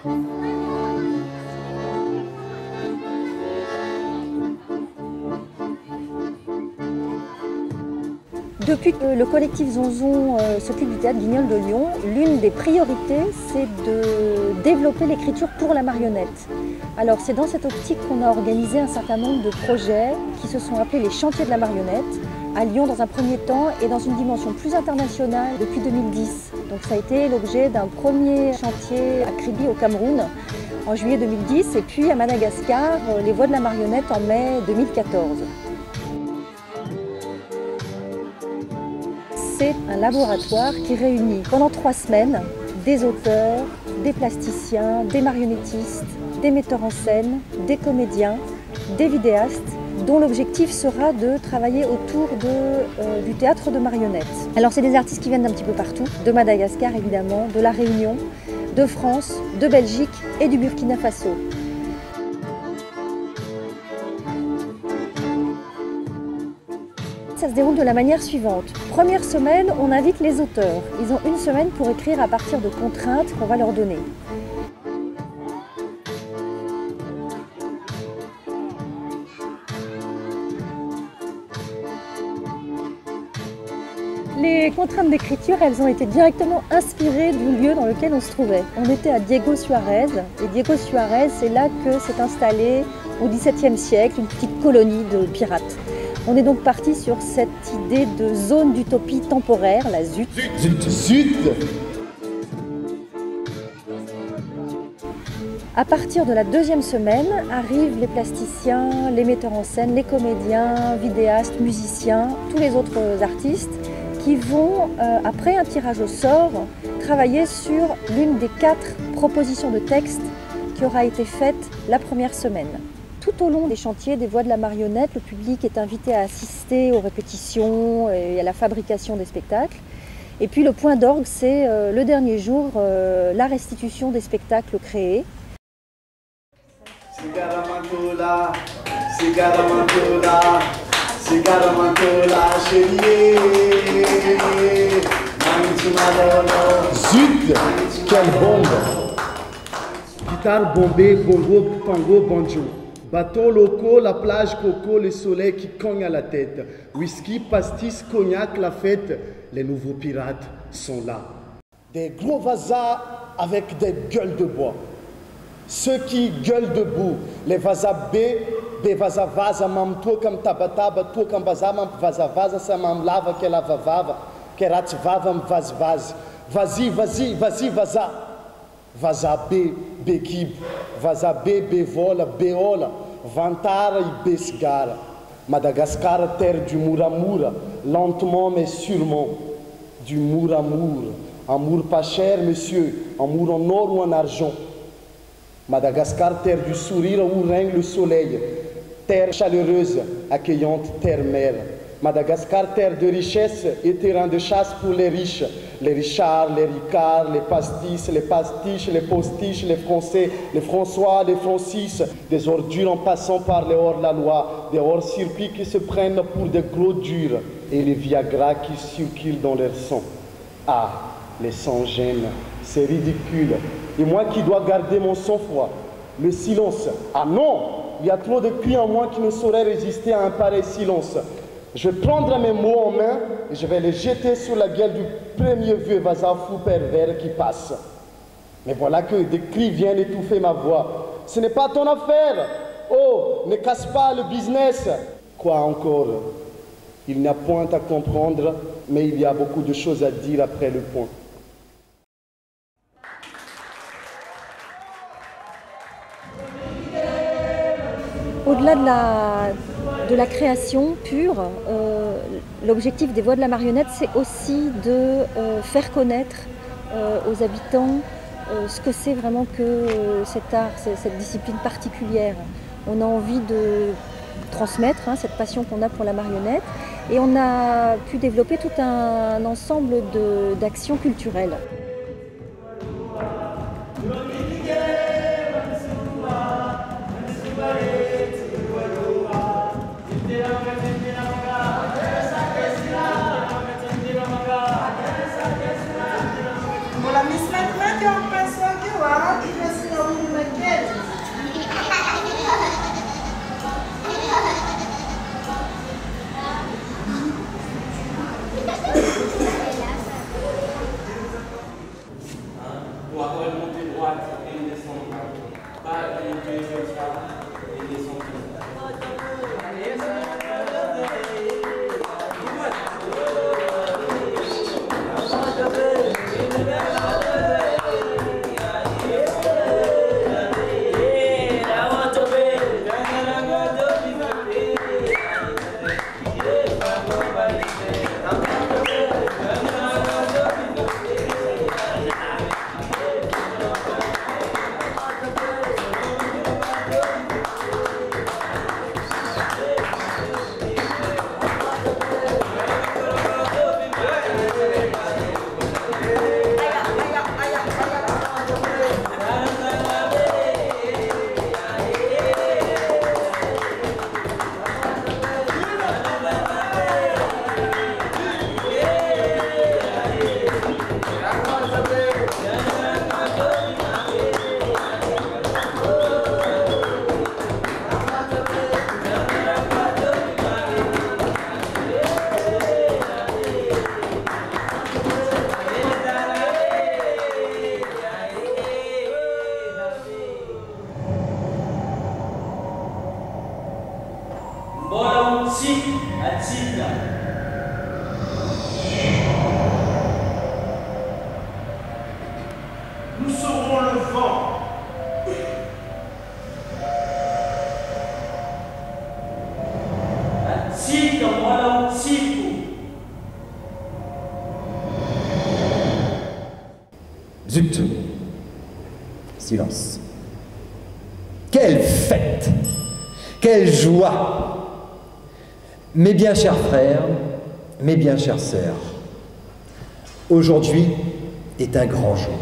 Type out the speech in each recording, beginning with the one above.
Depuis que le collectif Zonzon s'occupe du théâtre Guignol de Lyon, l'une des priorités, c'est de développer l'écriture pour la marionnette. Alors c'est dans cette optique qu'on a organisé un certain nombre de projets qui se sont appelés les chantiers de la marionnette, à Lyon dans un premier temps et dans une dimension plus internationale depuis 2010. Donc ça a été l'objet d'un premier chantier à Kribi au Cameroun en juillet 2010 et puis à Madagascar, les Voix de la marionnette en mai 2014. C'est un laboratoire qui réunit pendant 3 semaines des auteurs, des plasticiens, des marionnettistes, des metteurs en scène, des comédiens, des vidéastes, dont l'objectif sera de travailler autour du théâtre de marionnettes. Alors c'est des artistes qui viennent d'un petit peu partout, de Madagascar évidemment, de La Réunion, de France, de Belgique et du Burkina Faso. Ça se déroule de la manière suivante. Première semaine, on invite les auteurs. Ils ont 1 semaine pour écrire à partir de contraintes qu'on va leur donner. Les contraintes d'écriture, elles ont été directement inspirées du lieu dans lequel on se trouvait. On était à Diego Suarez, et Diego Suarez, c'est là que s'est installée au XVIIe siècle une petite colonie de pirates. On est donc parti sur cette idée de zone d'utopie temporaire, la ZUT. Zut. À partir de la 2e semaine, arrivent les plasticiens, les metteurs en scène, les comédiens, vidéastes, musiciens, tous les autres artistes qui vont, après un tirage au sort, travailler sur l'une des 4 propositions de texte qui aura été faite la première semaine. Tout au long des chantiers des Voix de la marionnette, le public est invité à assister aux répétitions et à la fabrication des spectacles. Et puis le point d'orgue, c'est le dernier jour, la restitution des spectacles créés. Zut. Quelle bombe. Guitare, bombée, bongo, tango, banjo. Bateaux locaux, la plage, coco, le soleil qui cogne à la tête. Whisky, pastis, cognac, la fête. Les nouveaux pirates sont là. Des gros vasas avec des gueules de bois. Ceux qui gueulent debout, les vasas B, des vasas vaza, mam to kam tabataba, to kam bazamam vaza vaza, sa mam lava, que lava vava, que rat vavam vaz vaz. Vas-y, vas-y, vas-y, vaza. Vaza B, Bekib, Vaza B, Bevola, Beola, Vantara e Besgara. Madagascar, terre du Mouramura, lentement mais sûrement, du Mouramour. Amour pas cher, monsieur, amour en or ou en argent. Madagascar, terre du sourire où règne le soleil, terre chaleureuse, accueillante, terre-mère. Madagascar, terre de richesse et terrain de chasse pour les riches. Les Richards, les Ricards, les pastis, les pastiches, les postiches, les Français, les François, les Francis. Des ordures en passant par les hors-la-loi, des hors-circuits qui se prennent pour des gros durs et les Viagra qui circulent dans leur sang. Ah, les sans-gêne, c'est ridicule. Et moi qui dois garder mon sang-froid, le silence. Ah non, il y a trop de cris en moi qui ne sauraient résister à un pareil silence. Je vais prendre mes mots en main et je vais les jeter sur la gueule du premier vieux vaza fou pervers qui passe. Mais voilà que des cris viennent étouffer ma voix. Ce n'est pas ton affaire. Oh, ne casse pas le business. Quoi encore? Il n'y a point à comprendre, mais il y a beaucoup de choses à dire après le point. Au-delà de la création pure, l'objectif des Voix de la marionnette, c'est aussi de faire connaître aux habitants ce que c'est vraiment que cet art, cette discipline particulière. On a envie de transmettre cette passion qu'on a pour la marionnette et on a pu développer tout un ensemble d'actions culturelles. La Miss Mathematique, on passe au remontée droite et une descente droite. Pas une comme ça et une descente comme ça. Allez, Nous serons le vent. Zut! Silence. Quelle fête! Quelle joie! Mes bien chers frères, mes bien chères sœurs, aujourd'hui est un grand jour.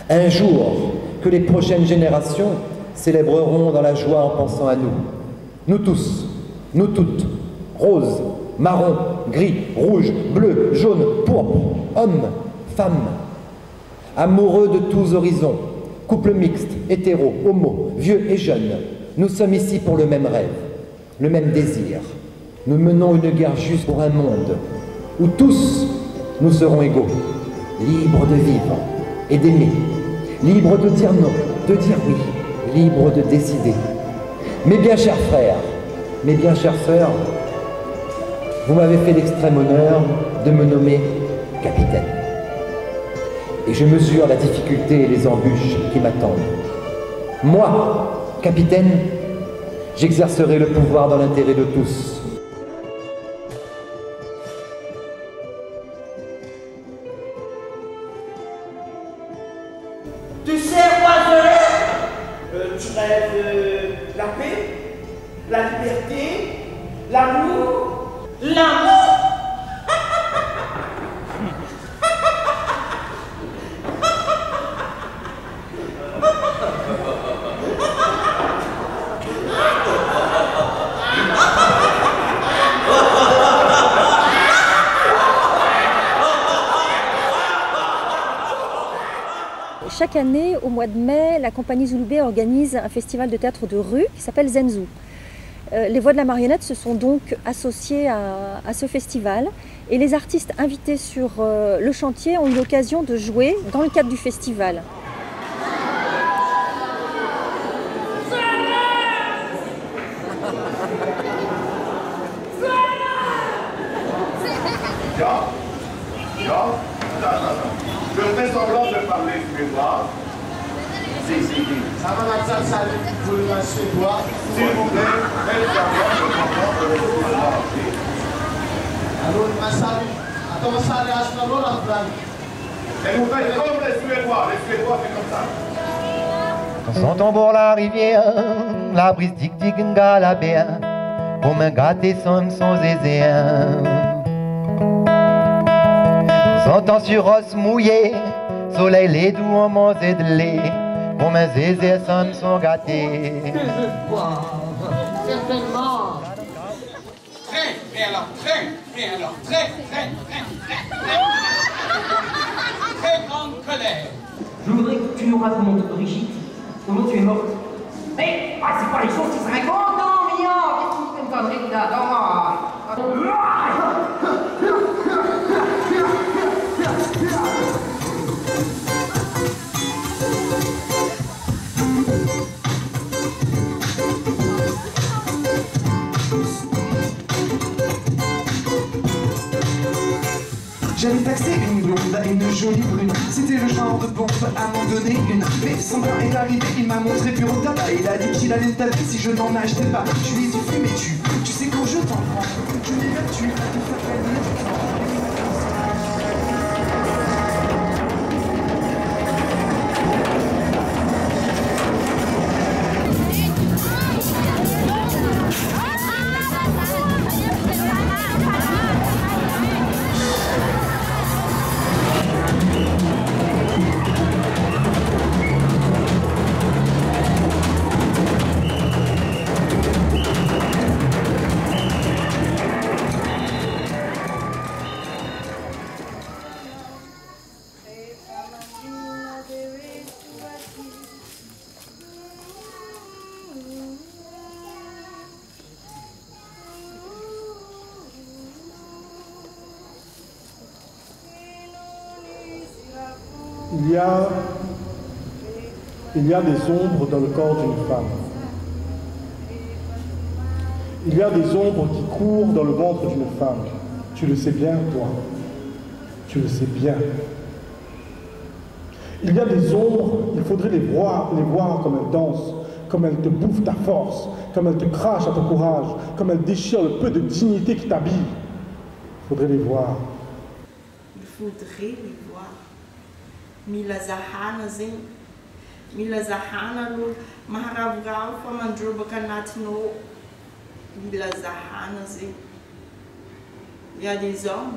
Un jour que les prochaines générations célébreront dans la joie en pensant à nous. Nous tous, nous toutes, roses, marron, gris, rouge, bleu, jaune, pourpre, hommes, femmes, amoureux de tous horizons, couples mixtes, hétéros, homo, vieux et jeunes, nous sommes ici pour le même rêve, le même désir. Nous menons une guerre juste pour un monde où tous nous serons égaux, libres de vivre et d'aimer, libres de dire non, de dire oui, libres de décider. Mes bien chers frères, mes bien chères sœurs, vous m'avez fait l'extrême honneur de me nommer capitaine. Et je mesure la difficulté et les embûches qui m'attendent. Moi, capitaine, j'exercerai le pouvoir dans l'intérêt de tous. Tu sais quoi je rêve? Tu rêves la paix, la liberté, l'amour. L'amour? Chaque année, au mois de mai, la compagnie Zouloubé organise un festival de théâtre de rue qui s'appelle Zenzou. Les Voix de la Marionnette se sont donc associées à ce festival et les artistes invités sur le chantier ont eu l'occasion de jouer dans le cadre du festival. Je fais semblant de parler suédois. Si. Ça va la salle pour le suédois. S'il vous plaît, faites semblant de comprendre le suédois. Alors, ma salle, attends, ça allait à ce moment-là, et vous faites comme les Suédois c'est comme ça. Quand son tambour la rivière, la brise dig la bien, pour me gâter son zézéen. S'entend sur os mouillé, soleil les doux en mangé de lait, pour mes zézés sont gâtés. Que je bois, certainement. Train, et alors train, très grande colère. Je voudrais que tu nous racontes, Brigitte, comment tu es morte. Mais, c'est pas les choses qui se racontent, non, mignon. Qu'est-ce que tu fais une connerie là? jolie brune. C'était le genre de bombe à m'en donner une. Mais son bain est arrivé, il m'a montré pur au tabac. Il a dit qu'il allait me taper si je n'en achetais pas. Je lui ai dit fumer tu sais quand je t'en prends, je l'ai battu à te faire gagner du temps. Il y a des ombres dans le corps d'une femme. Il y a des ombres qui courent dans le ventre d'une femme. Tu le sais bien, toi. Tu le sais bien. Il y a des ombres, il faudrait les voir comme elles dansent, comme elles te bouffent ta force, comme elles te crachent à ton courage, comme elles déchirent le peu de dignité qui t'habille. Il faudrait les voir. Il faudrait les voir. Mila Zahana lo maharavrao famandrobakanatino Mila Zahana zin. Il y a des hommes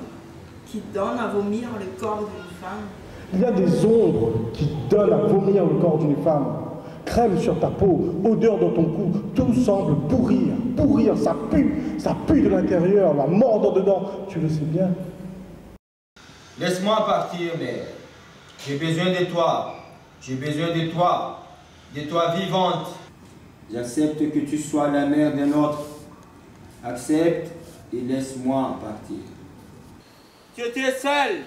qui donnent à vomir le corps d'une femme. Il y a des ombres qui donnent à vomir le corps d'une femme. Crème sur ta peau, odeur dans ton cou, tout semble pourrir, ça pue de l'intérieur, la mort dans dedans, tu le sais bien. Laisse-moi partir, mère. J'ai besoin de toi. J'ai besoin de toi vivante. J'accepte que tu sois la mère d'un autre. Accepte et laisse-moi partir. Tu étais seule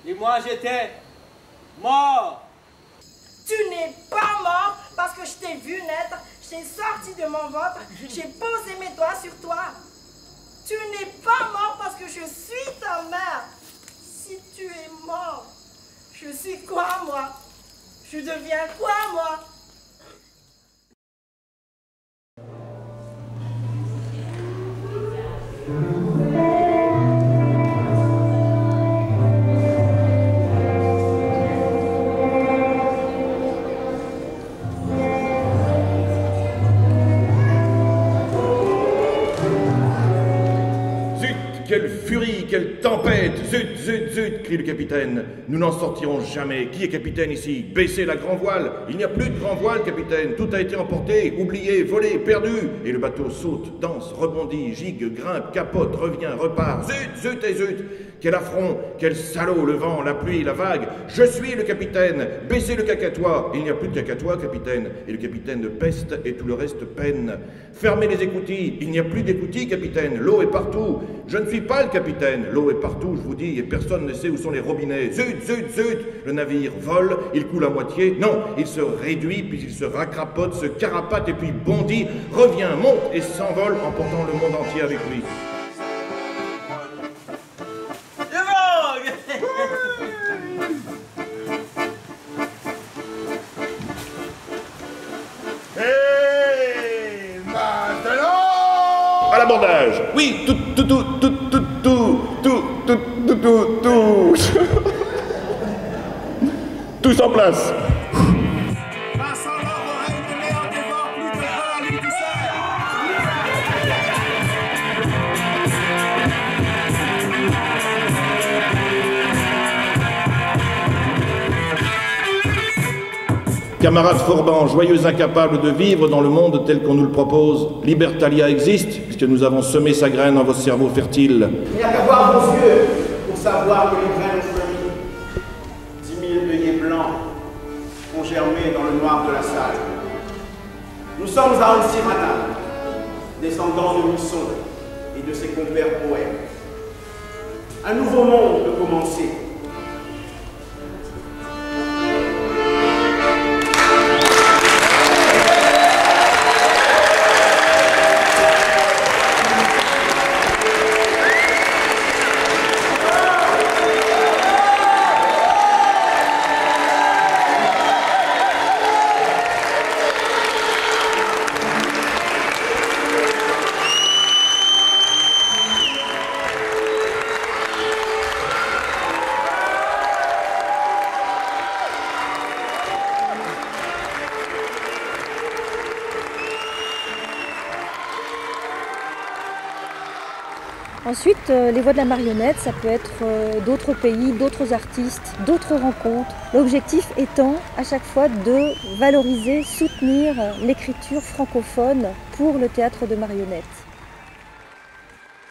et moi j'étais mort. Tu n'es pas mort parce que je t'ai vu naître, je t'ai sorti de mon ventre, j'ai posé mes doigts sur toi. Tu n'es pas mort parce que je suis ta mère. Si tu es mort, je suis quoi moi? Je deviens quoi moi? Quelle furie, quelle tempête! Zut, zut, zut! Crie le capitaine. Nous n'en sortirons jamais. Qui est capitaine ici? Baissez la grand voile. Il n'y a plus de grand voile, capitaine. Tout a été emporté, oublié, volé, perdu. Et le bateau saute, danse, rebondit, gigue, grimpe, capote, revient, repart. Zut, zut et zut! Quel affront, quel salaud, le vent, la pluie, la vague. Je suis le capitaine. Baissez le cacatois. Il n'y a plus de cacatois, capitaine. Et le capitaine peste et tout le reste peine. Fermez les écoutilles. Il n'y a plus d'écoutilles, capitaine. L'eau est partout. Je ne suis pas le capitaine. L'eau est partout, je vous dis, et personne ne sait où sont les robinets. Zut, zut, zut! Le navire vole, il coule à moitié. Non, il se réduit, puis il se racrapote, se carapate, et puis bondit, revient, monte et s'envole, emportant le monde entier avec lui. Et maintenant, à l'abordage. Oui, tout. Tous en place. Camarades Forban, joyeux incapables de vivre dans le monde tel qu'on nous le propose, Libertalia existe, puisque nous avons semé sa graine dans vos cerveaux fertiles. Il n'y a qu'à voir vos yeux pour savoir que les graines ont fleuri. 10 000 œillets blancs ont germé dans le noir de la salle. Nous sommes à Ansimana, descendants de Misson et de ses compères poètes. Un nouveau monde peut commencer. Ensuite, les voix de la marionnette, ça peut être d'autres pays, d'autres artistes, d'autres rencontres. L'objectif étant à chaque fois de valoriser, soutenir l'écriture francophone pour le théâtre de marionnettes.